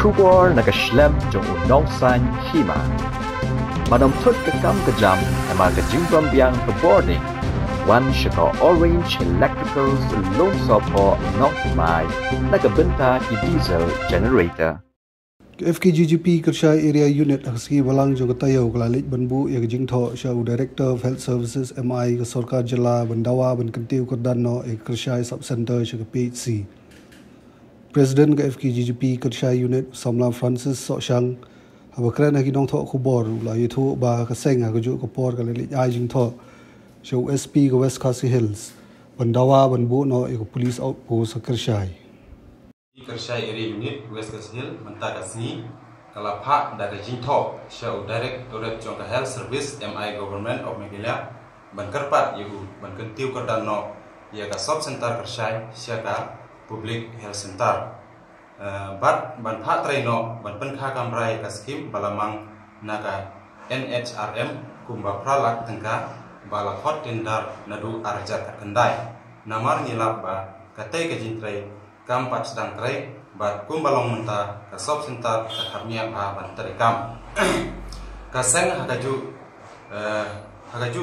kubor nakaslem jong unong san hima. Manam tut kekam kejam ama kejimbam biang ke boarding. One shaka orange electrical loan sopo not mai nakabenta ki diesel generator. FKGGP Kershai Area Unit Aksi Walang Jogotayo Kalalit Banbu Yak Jingtho Show Director of Health Services MI Sorkar Jala Bandawa Bankantiu Kordano Ek Kershai Subcenter Shaka PHC. President ke FKGGP Kershai Unit Samla Francis Soshang Habakran Haginong Tho Kubor La Yitu Ba Kaseng Haguju Kupor Kalalit Ai Jingtho Show SP ke West Khasi Hills Bandawa Banbu no Ek Police Outpost Kershai. Kershai Area Unit West Khasi Hills Mentakasni Kalapha dari Jingtho Show Directorate Jongka Health Service MI Government of Meghalaya Bankarpat Yu Bankantiu Kordano Yaga Sub Center Kershai Siaka Public Health Center Bat Banpha Traino Banpenkha Kamrai Kaskim Balamang Naga NHRM Kumba Pralak Tengka Balakot Tendar Nadu Arjat Kendai Namar Nilap Ba Katai Kajintrai Kampat sedang tray bat kumbalong menta ke sub center kekarnia ba banterekam kaseng hagaju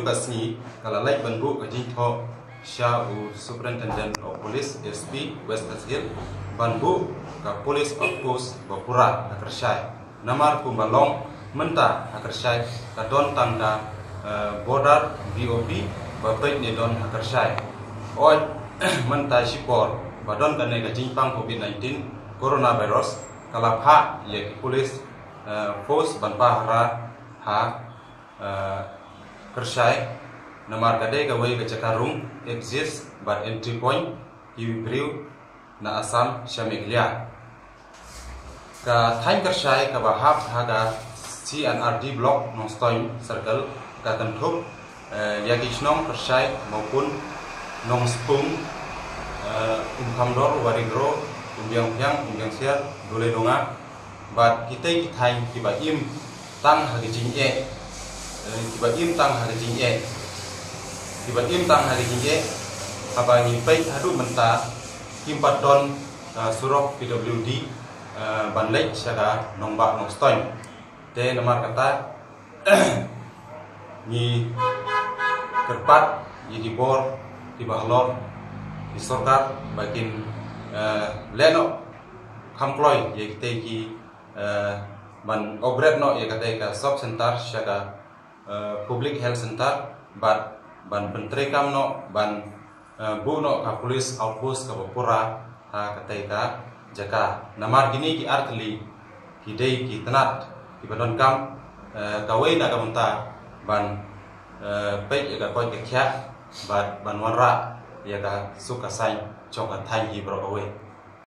kasni kalalai banbu kajingtho sha superintendent of police SP West Khasi Hills banbu ka police outpost Bapura Kershai namar kumbalong menta Kershai ka don tangda border BOP bapai ne don Kershai oi menta sipor badon kane ka jingpang COVID-19 coronavirus kalapha ye police force banpa hara ha Kershai namar kade ka wei ka chakarung exist but entry point Hibriu na Assam Shameglia ka thain Kershai ka bahap haga CNRD block Nongstoy circle ka tentup yakishnong Kershai maupun Nongspung Kamdor warigro umbiang siar dole donga bat kita kitain tiba im tang hari jingye tiba im tang hari jingye apa nyimpai hadu menta kimpat don surok PWD banlek syaga nombak nongstoy te nomor kata ni kerpat di bor di bahlor di sorkar bagian leno kamploi ye kiteki ban obret no ye kateka sub center syaga public health center ban pentrekam no ban bu no ka police outpost ka Bapura ha kateka jaka namar gini ki artli ki dei ki tanat ki badon kam kawai na kamunta ban pe ye ka koi ke kya ban wanra yaga suka sain chonga thai hi bro away